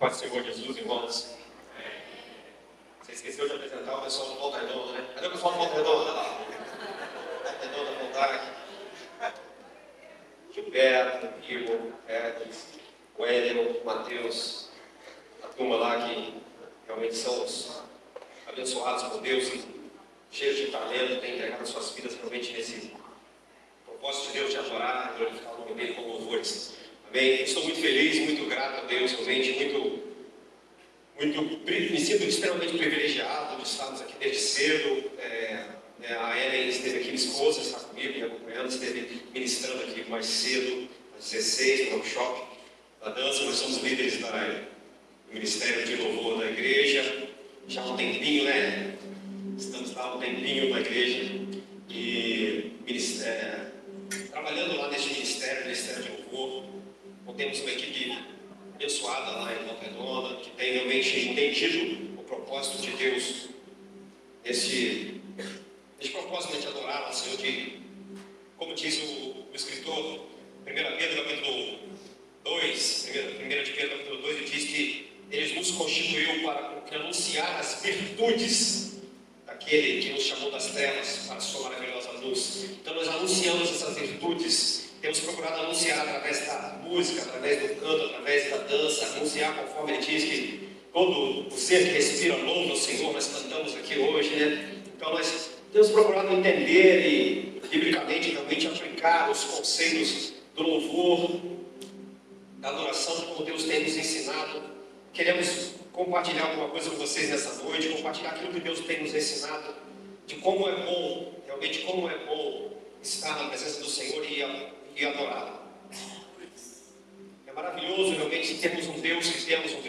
Paz do Senhor Jesus, irmãos. Você esqueceu de apresentar o pessoal do Volta Redonda, né? Cadê o pessoal do Volta Redonda? Volta Redonda, vontade. Gilberto, Igor, Edson, o Hélio, o Matheus, a turma lá que realmente são os abençoados por Deus e cheios de talento, têm entregado suas vidas realmente nesse propósito de Deus de adorar e glorificar o nome dele com louvores. Amém? Eu estou muito feliz, muito grato a Deus, realmente me sinto extremamente privilegiado de estarmos aqui desde cedo. A Ellen esteve aqui, minha esposa, está comigo, me acompanhando, esteve ministrando aqui mais cedo, às 16, no workshop da dança. Nós somos líderes do Ministério de Louvor da igreja, já há um tempinho, né? Estamos lá há um tempinho na igreja e trabalhando lá neste Ministério de Louvor. Temos uma equipe abençoada lá em Volta Redonda, que tem realmente entendido o propósito de Deus, esse propósito de adorar ao Senhor, como diz o escritor, 1 Pedro capítulo 2, 1 de Pedro capítulo 2, ele diz que ele nos constituiu para anunciar as virtudes daquele que nos chamou das trevas para a sua maravilhosa luz. Então nós anunciamos essas virtudes. Temos procurado anunciar através da música, através do canto, através da dança, anunciar conforme ele diz que todo o ser que respira louva ao Senhor. Nós cantamos aqui hoje, né? Então nós temos procurado entender e, biblicamente, realmente aplicar os conceitos do louvor, da adoração, como Deus tem nos ensinado. Queremos compartilhar alguma coisa com vocês nessa noite, compartilhar aquilo que Deus tem nos ensinado, de como é bom, realmente como é bom estar na presença do Senhor e adorá-lo. É maravilhoso realmente termos um Deus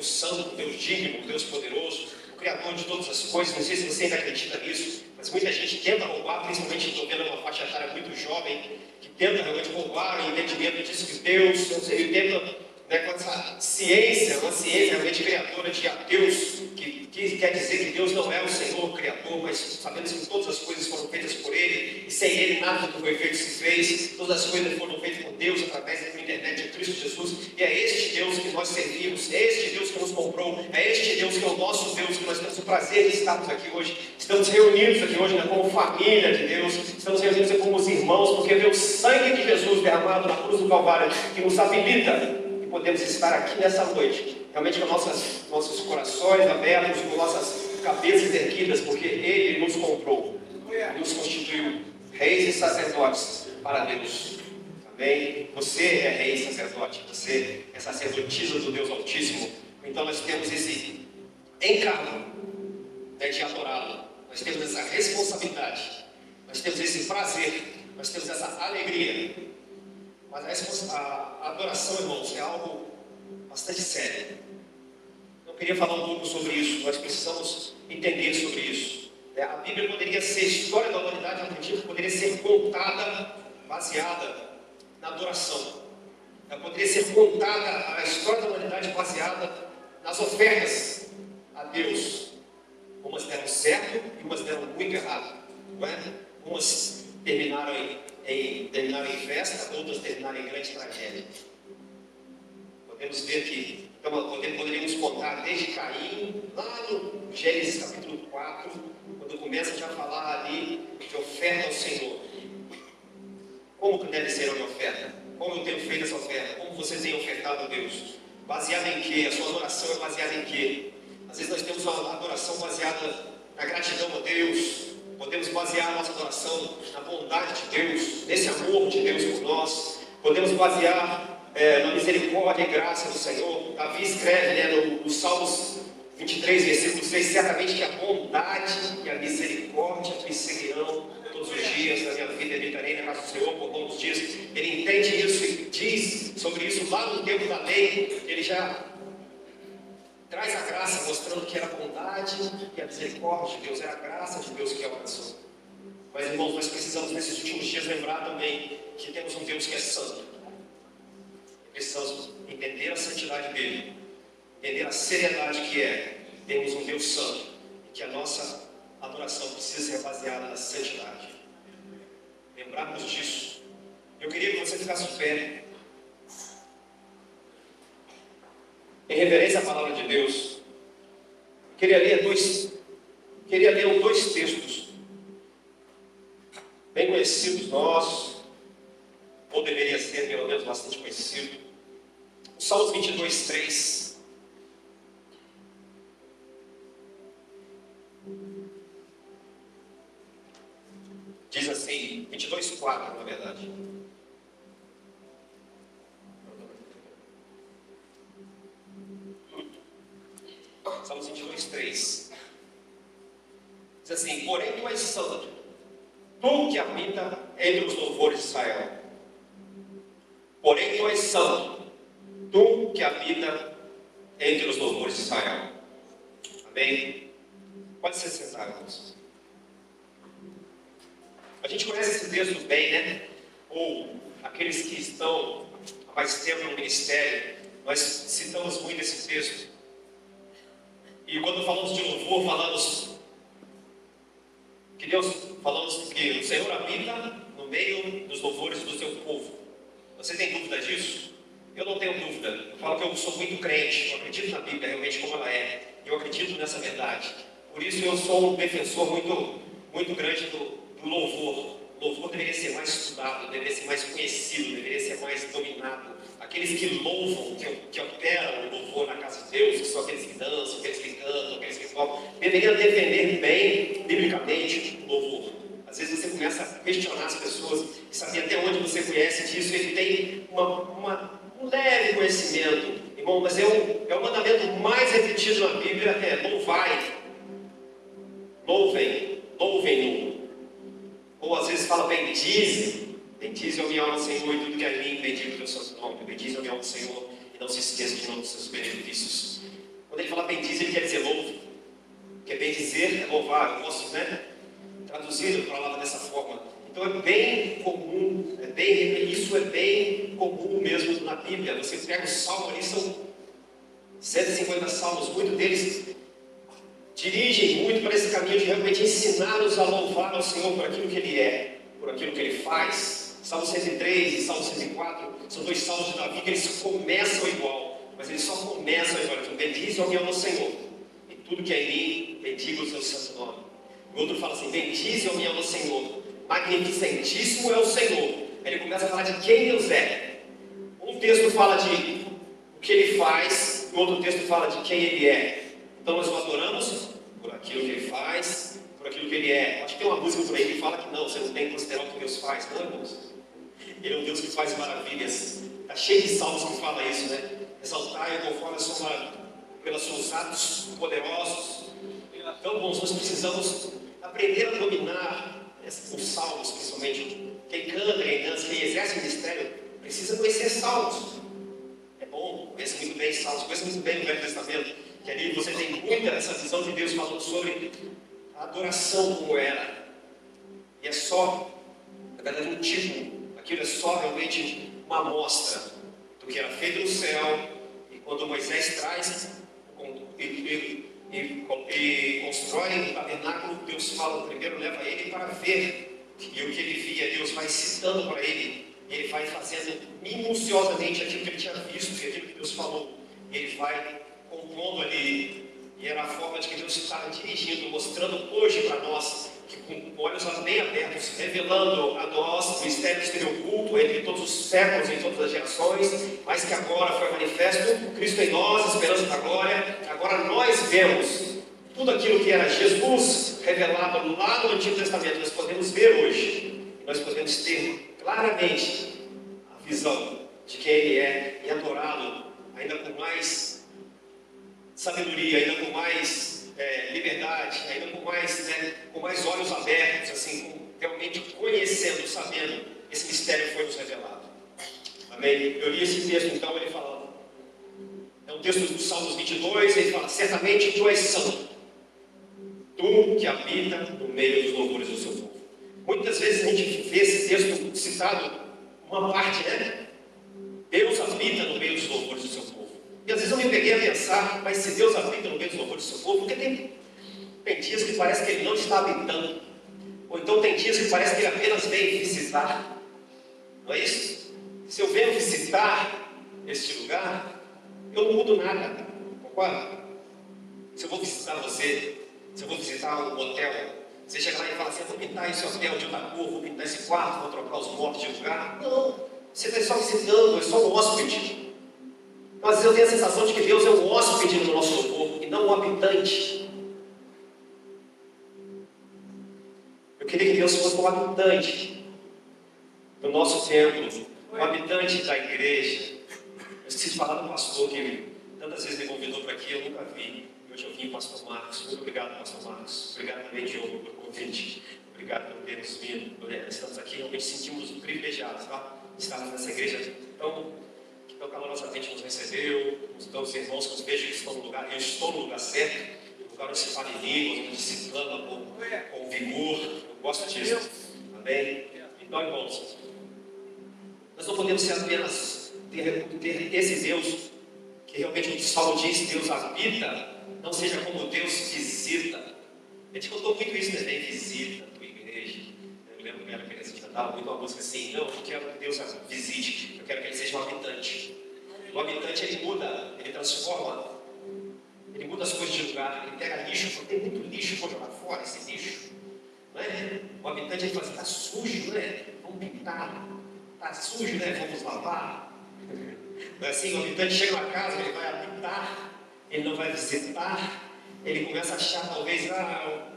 santo, um Deus digno, um Deus poderoso, o Criador de todas as coisas. Não sei se você ainda acredita nisso, mas muita gente tenta roubar, principalmente estou vendo uma faixa etária muito jovem, que tenta realmente roubar o entendimento disso que Deus, ele tenta, com essa ciência, uma ciência realmente criadora de ateus, que quer dizer que Deus não é o Senhor Criador, mas sabemos que todas as coisas foram feitas por Ele, e sem Ele nada do que foi feito se fez. Todas as coisas foram feitas por Deus através da internet de Cristo Jesus, e é este Deus que nós servimos, é este Deus que nos comprou, é este Deus que é o nosso Deus, que nós temos o prazer de estarmos aqui hoje. Estamos reunidos aqui hoje, como família de Deus, estamos reunidos aqui como os irmãos, porque é o sangue de Jesus derramado na cruz do Calvário que nos habilita. Podemos estar aqui nessa noite, realmente com nossos corações abertos, com nossas cabeças erguidas, porque Ele nos comprou, nos constituiu reis e sacerdotes para Deus. Amém? Você é rei e sacerdote, você é sacerdotisa do Deus Altíssimo. Então nós temos esse encargo de adorá-lo, nós temos essa responsabilidade, nós temos esse prazer, nós temos essa alegria. Mas a adoração, irmãos, é algo bastante sério. Eu queria falar um pouco sobre isso. Nós precisamos entender sobre isso. A Bíblia poderia ser, a história da humanidade, eu acredito que poderia ser contada, baseada na adoração. Ela poderia ser contada, a história da humanidade baseada nas ofertas a Deus. Umas deram certo e umas deram muito errado. Não é? Umas terminaram em festa, outras terminaram em grande tragédia. Podemos ver que, então, poderíamos contar desde Caim, lá no Gênesis capítulo 4, quando começa já a falar ali de oferta ao Senhor. Como que deve ser a minha oferta? Como eu tenho feito essa oferta? Como vocês têm ofertado a Deus? Baseada em quê? A sua adoração é baseada em quê? Às vezes nós temos uma adoração baseada na gratidão a Deus. Podemos basear a nossa adoração na bondade de Deus, nesse amor de Deus por nós. Podemos basear na misericórdia e graça do Senhor. Davi escreve no Salmos 23, versículo 6, certamente que a bondade e a misericórdia me seguirão todos os dias da minha vida, habitarei na casa do Senhor por longos dias. Ele entende isso e diz sobre isso lá no tempo da lei. Ele já traz a graça, mostrando que era a bondade e a misericórdia de Deus, era a graça de Deus que alcançou. Mas, irmãos, nós precisamos nesses últimos dias lembrar também que temos um Deus que é santo. Precisamos entender a santidade dele, entender a seriedade que é. Temos um Deus santo e que a nossa adoração precisa ser baseada na santidade. Lembrarmos disso. Eu queria que você ficasse de pé. em reverência à palavra de Deus, queria ler dois textos bem conhecidos nossos, ou deveria ser pelo menos bastante conhecido. O Salmos 22, 3. Diz assim, 22, 4, na verdade. Salmos 22, 3. Diz assim: porém tu és santo, tu que habita entre os louvores de Israel. Porém tu és santo, tu que habita entre os louvores de Israel. Amém? Pode ser sentado, irmãos. A gente conhece esse texto bem, né? Ou aqueles que estão há mais tempo no ministério, nós citamos muito esse texto. E quando falamos de louvor, falamos que o Senhor habita no meio dos louvores do seu povo. Você tem dúvida disso? Eu não tenho dúvida. Eu falo que eu sou muito crente, eu acredito na Bíblia realmente como ela é. Eu acredito nessa verdade. Por isso eu sou um defensor muito grande do louvor. O louvor deveria ser mais estudado, deveria ser mais conhecido, deveria ser mais dominado. Aqueles que louvam, que operam o louvor na casa de Deus, que são aqueles que dançam, aqueles que cantam, aqueles que tocam, deveriam defender bem, biblicamente, o louvor. Às vezes você começa a questionar as pessoas e saber até onde você conhece disso. Ele tem um leve conhecimento, irmão, mas o mandamento mais repetido na Bíblia é louvai, louvem-no. Ou às vezes fala bendize a minha alma, Senhor, e tudo que é em mim, bendiga o teu santo nome. Bendize a minha alma, Senhor, e não se esqueça de nenhum dos seus benefícios. Quando ele fala bendize, ele quer dizer louve. Porque bendizer é louvar. Eu posso, traduzir a palavra dessa forma. Então é bem comum, isso é bem comum mesmo na Bíblia. Você pega o salmo ali, são 150 salmos, muitos deles dirigem muito para esse caminho de realmente ensinar-nos a louvar ao Senhor por aquilo que Ele é, por aquilo que Ele faz. Salmo 103 e Salmo 104 são dois salmos de Davi que eles começam igual, mas eles só começam igual. Então, bendize a minha alma, Senhor, e tudo que é em mim, bendiga o seu santo nome. O outro fala assim: bendize a minha alma, Senhor, magnificentíssimo é o Senhor. Aí ele começa a falar de quem Deus é. Um texto fala de o que Ele faz, o outro texto fala de quem Ele é. Então nós o adoramos por aquilo que Ele faz, por aquilo que Ele é. Acho que tem uma música por aí que fala que não, você não tem que considerar o que Deus faz, não, irmãos? Ele é um Deus que faz maravilhas. Está cheio de salmos que fala isso, né? Exaltai conforme a sua, pelos seus atos poderosos. Então, irmãos, nós precisamos aprender a dominar os salmos, principalmente. Quem canta, quem dança, quem exerce o ministério, precisa conhecer salmos. É bom, conhece muito bem salmos, conhece muito bem o Velho Testamento. Que ali você tem muita essa visão de Deus falando sobre a adoração como era. E é só, na verdade, um tipo. Aquilo é só realmente uma amostra do que era feito no céu. E quando Moisés traz e constrói um tabernáculo, Deus fala, primeiro leva ele para ver. E o que ele via, Deus vai citando para ele. E ele vai fazendo minuciosamente aquilo que ele tinha visto e aquilo que Deus falou. E ele vai compondo ali. E era a forma de que Deus estava dirigindo, mostrando hoje para nós, que com olhos bem abertos, revelando a nós o mistério que esteve oculto entre todos os séculos e todas as gerações, mas que agora foi manifesto, Cristo em nós, esperança da glória. Agora nós vemos tudo aquilo que era Jesus revelado lá no Antigo Testamento, nós podemos ver hoje. Nós podemos ter claramente a visão de quem Ele é e adorá-lo ainda com mais sabedoria, ainda com mais liberdade, ainda com mais olhos abertos, assim, realmente conhecendo, sabendo, esse mistério foi nos revelado. Amém? Eu li esse texto, então, ele fala, é um texto do Salmos 22, ele fala: certamente tu és santo, tu que habita no meio dos louvores do seu povo. Muitas vezes a gente vê esse texto citado, uma parte, Deus habita no meio dos louvores do seu povo. E às vezes eu me peguei a pensar, mas se Deus habita no meio dos louvores do seu povo, porque tem dias que parece que Ele não está habitando. Ou então tem dias que parece que Ele apenas vem visitar. Não é isso? Se eu venho visitar este lugar, eu não mudo nada, concorda? Se eu vou visitar você, se eu vou visitar um hotel, você chega lá e fala assim, eu vou pintar esse hotel de outra cor, vou pintar esse quarto, vou trocar os móveis de lugar. Não, você está só visitando, é só um hóspede. Então, às vezes eu tenho a sensação de que Deus é um hóspede no nosso louvor, e não um habitante. Eu queria que Deus fosse um habitante do nosso templo, um habitante da igreja. Eu esqueci de falar do pastor que tantas vezes me convidou para aqui, eu nunca vi. Hoje eu vim, pastor Marcos. Muito obrigado, pastor Marcos. Obrigado também, Diogo, pelo convite. Obrigado por termos vindo. Estamos aqui, realmente sentimos privilegiados, tá? Estarmos nessa igreja tão calorosamente nos recebeu. Os irmãos que nos vejam que estão no lugar, eu estou no lugar certo, no lugar onde se fala em línguas, onde se clama com vigor. Eu gosto disso. Amém? Então, irmãos, nós não podemos ser apenas ter esse Deus que realmente o Salmo diz, Deus habita, não seja como Deus visita. A gente cantou muito isso também, visita a tua igreja. Eu lembro que era que a gente cantava muito uma música assim, não, eu não quero que Deus visite, eu quero que Ele seja um habitante. O habitante, ele muda, ele transforma, ele muda as coisas de lugar, ele pega lixo, porque tem muito lixo, vou jogar fora esse lixo. Não é? O habitante, ele fala assim, está sujo, não é? Vamos pintar. Está sujo, né? Vamos lavar. Não é assim? O habitante chega na casa, ele vai habitar, ele não vai visitar, ele começa a achar, talvez,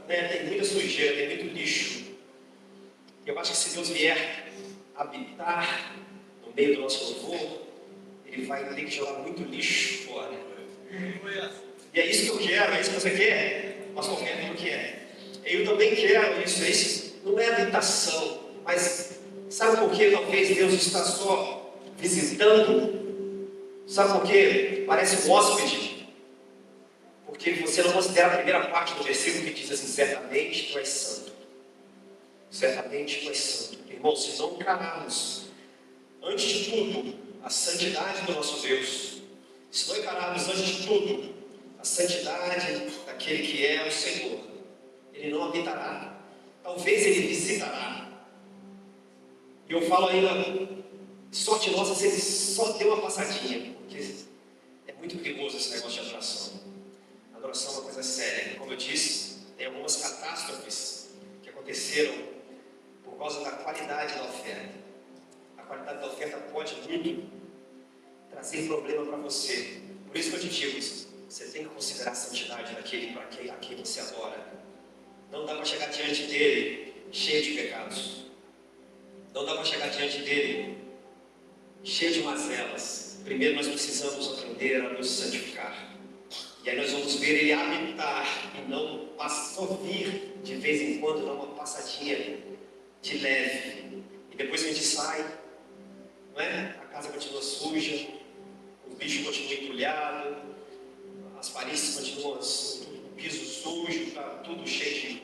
tem muita sujeira, tem muito lixo. Eu acho que se Deus vier habitar no meio do nosso louvor, Ele vai ter que jogar muito lixo fora. E é isso que eu quero, é isso que você quer? Mas qualquer um quer. Eu também quero isso. Isso não é habitação, mas sabe por que talvez Deus está só visitando? Sabe por quê? Parece um hóspede. Porque você não considera a primeira parte do versículo que diz assim, certamente tu és santo. Certamente tu és santo. Irmãos, se não encararmos, antes de tudo, a santidade do nosso Deus, se não encararmos antes de tudo, a santidade daquele que é o Senhor, Ele não habitará. Talvez Ele visitará. E eu falo ainda, sorte nossa se Ele só deu uma passadinha, porque é muito perigoso esse negócio de adoração. Adoração é uma coisa séria. Como eu disse, tem algumas catástrofes que aconteceram por causa da qualidade da oferta. A qualidade da oferta pode muito trazer problema para você. Por isso que eu te digo, você tem que considerar a santidade daquele a quem você adora. Não dá para chegar diante dele cheio de pecados. Não dá para chegar diante dele cheio de mazelas. Primeiro nós precisamos aprender a nos santificar. E aí nós vamos ver ele habitar e não só vir de vez em quando, dar uma passadinha de leve. E depois a gente sai, não é? A casa continua suja, o bicho continua entulhado, as paredes continuam, o piso sujo, está tudo cheio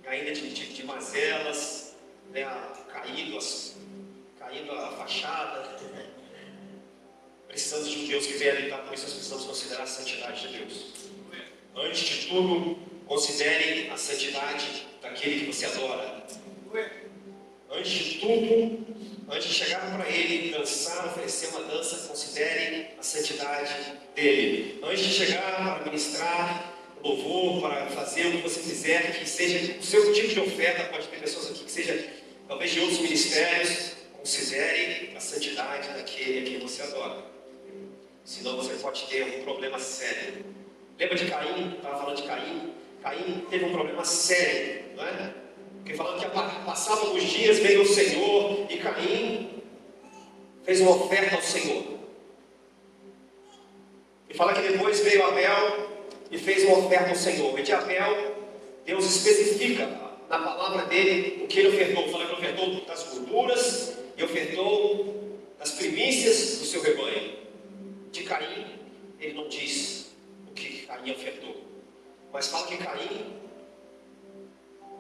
ainda de mazelas, né? Caindo a fachada. Precisamos de um Deus que venha habitar, por isso nós precisamos considerar a santidade de Deus. Antes de tudo, considere a santidade daquele que você adora. Antes de tudo, antes de chegar para Ele e dançar, oferecer uma dança, considere a santidade dEle. Antes de chegar para ministrar louvor, para fazer o que você fizer, que seja o seu tipo de oferta, pode ter pessoas aqui que seja talvez de outros ministérios, considere a santidade daquele a quem você adora. Senão você pode ter um problema sério. Lembra de Caim? Estava falando de Caim. Caim teve um problema sério, não é? Porque falando que passavam alguns dias, veio o Senhor e Caim fez uma oferta ao Senhor. E fala que depois veio Abel e fez uma oferta ao Senhor. E de Abel, Deus especifica na palavra dele o que ele ofertou. Fala que ele ofertou das gorduras e ofertou das primícias do seu rebanho. De Caim, ele não diz o que Caim ofertou, mas fala que Caim,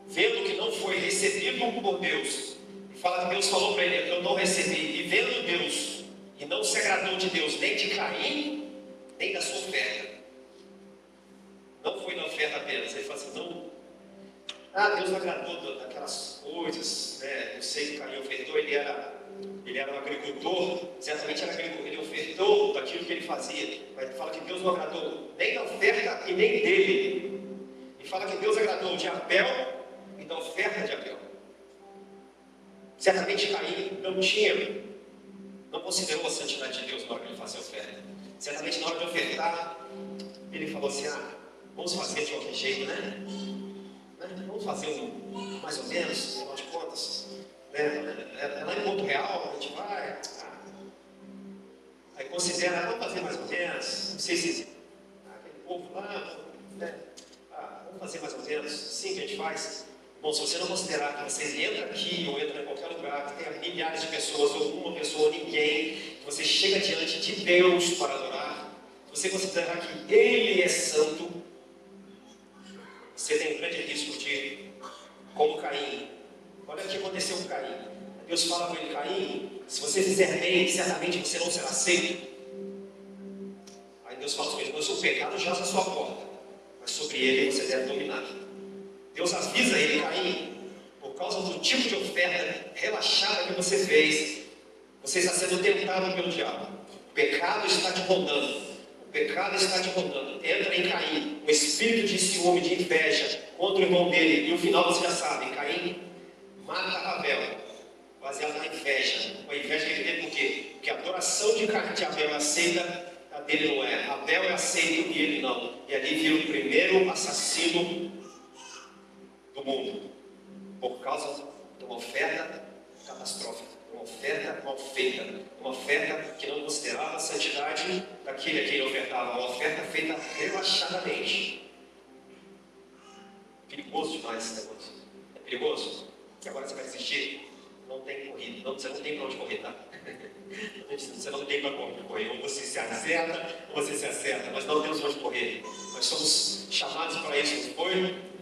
vendo que não foi recebido por Deus, e fala que Deus falou para ele, eu não recebi, e vendo Deus, e não se agradou de Deus, nem de Caim, nem da sua oferta. Não foi da oferta apenas, ele fala assim, Deus não agradou daquelas coisas, né? Eu sei que Caim ofertou, ele era ele era um agricultor, certamente era agricultor, ele ofertou daquilo que ele fazia, mas fala que Deus não agradou nem da oferta e nem dele. E fala que Deus agradou de Abel e da oferta de Abel. Certamente Caim não considerou a santidade de Deus na hora de ele fazer a oferta. Certamente na hora de ofertar, ele falou assim, vamos fazer de qualquer jeito, né? Vamos fazer mais ou menos, afinal de contas. É lá em Ponto Real, a gente vai. Aí considera, vamos fazer mais ou menos. Não sei se aquele povo lá, vamos fazer mais ou menos. Sim, que a gente faz. Bom, se você não considerar que você entra aqui ou entra em qualquer lugar, que tenha milhares de pessoas, ou uma pessoa, ou ninguém, que você chega diante de Deus para adorar, se você considerar que Ele é santo, você tem um grande risco de, como Caim. Olha o que aconteceu com Caim. Deus fala com ele, Caim, se você fizer bem, certamente você não será aceito. Aí Deus fala com ele, o pecado jaz à sua porta, mas sobre ele você deve dominar. Deus avisa ele, Caim, por causa do tipo de oferta relaxada que você fez, você está sendo tentado pelo diabo. O pecado está te rondando. O pecado está te rondando. Entra em Caim, um espírito de ciúme, de inveja contra o irmão dele. E o final você já sabe, Caim mata Abel, baseado na inveja. A inveja que ele teve por quê? Porque a adoração de Abel é aceita, a dele não é. Abel é aceito e ele não. E ali vira o primeiro assassino do mundo, por causa de uma oferta catastrófica, uma oferta mal feita, uma oferta que não considerava a santidade daquele a quem ele ofertava, uma oferta feita relaxadamente. Perigoso demais esse negócio. É perigoso? E agora você vai desistir? Não tem corrida, você não tem para onde correr, tá? Você não tem para onde correr, ou você se acerta, ou você se acerta, mas não temos onde correr. Nós somos chamados para isso, não foi?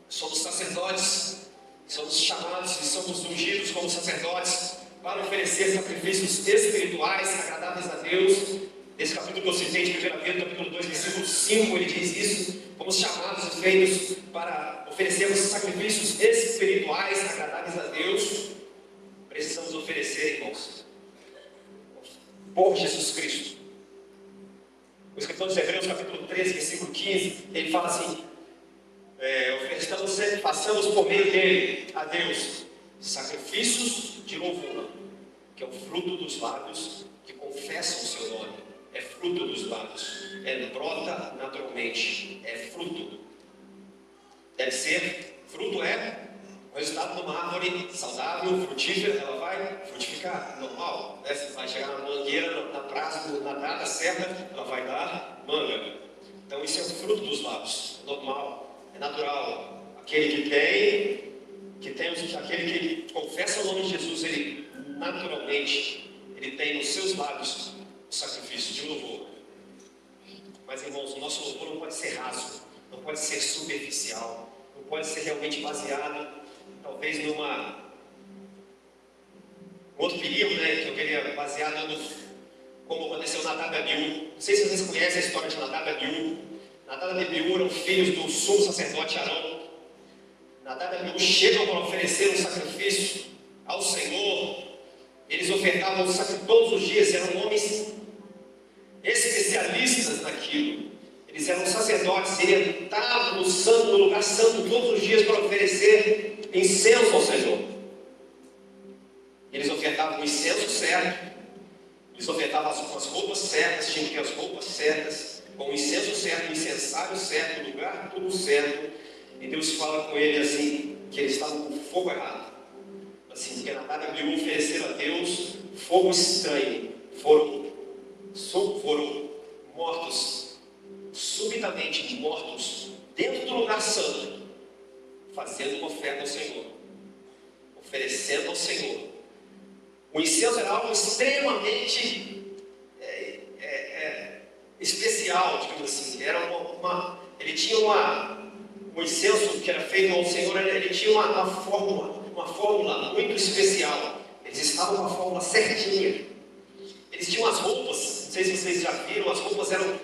Somos sacerdotes, somos chamados e somos ungidos como sacerdotes para oferecer sacrifícios espirituais agradáveis a Deus. Nesse capítulo que eu citei de 1 Pedro, capítulo 2, versículo 5, ele diz isso. Fomos chamados e feitos para oferecermos sacrifícios espirituais agradáveis a Deus. Precisamos oferecer, irmãos, por Jesus Cristo. O escritor dos Hebreus, capítulo 13, versículo 15, ele fala assim, façamos por meio dele a Deus sacrifícios de louvor, que é o fruto dos lábios que confessam o seu nome. É fruto dos lábios, brota naturalmente, é fruto. Deve ser, fruto é o resultado de uma árvore saudável, frutífera, ela vai frutificar, normal. Você vai chegar na mangueira, na praça, na data certa, ela vai dar manga. Então isso é o fruto dos lábios, normal, é natural. Aquele que confessa o nome de Jesus, ele naturalmente, ele tem nos seus lábios o sacrifício de louvor. Mas, irmãos, o nosso louvor não pode ser raso, não pode ser superficial, não pode ser realmente baseado, talvez um outro perigo, que eu queria baseado como aconteceu Nadab e Abiú. Não sei se vocês conhecem a história de Nadab e Abiú. Nadab e Abiú eram filhos do sumo sacerdote Arão. Nadab e Abiú chegam para oferecer um sacrifício ao Senhor. Eles ofertavam todos os dias, eram homens especialistas naquilo. Eles eram sacerdotes, eles entravam no lugar santo todos os dias para oferecer incenso ao Senhor. Eles ofertavam o incenso certo, eles ofertavam as roupas certas, tinham que ter as roupas certas, com o incenso certo, o incensário certo, o lugar tudo certo. E Deus fala com ele assim, que eles estavam com fogo errado. Assim, porque Nadab e Abiú ofereceram a Deus fogo estranho, foram mortos, subitamente mortos, dentro do lugar santo, fazendo uma oferta ao Senhor, oferecendo ao Senhor. O incenso era algo extremamente especial, digamos assim. Ele tinha um incenso que era feito ao Senhor, ele tinha uma fórmula muito especial. Eles estavam com a fórmula certinha. Eles tinham as roupas, não sei se vocês já viram, as roupas eram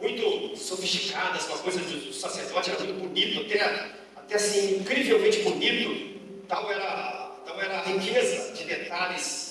muito sofisticadas, uma coisa do sacerdote era muito bonito, até assim, incrivelmente bonito. Tal era Então era a riqueza de detalhes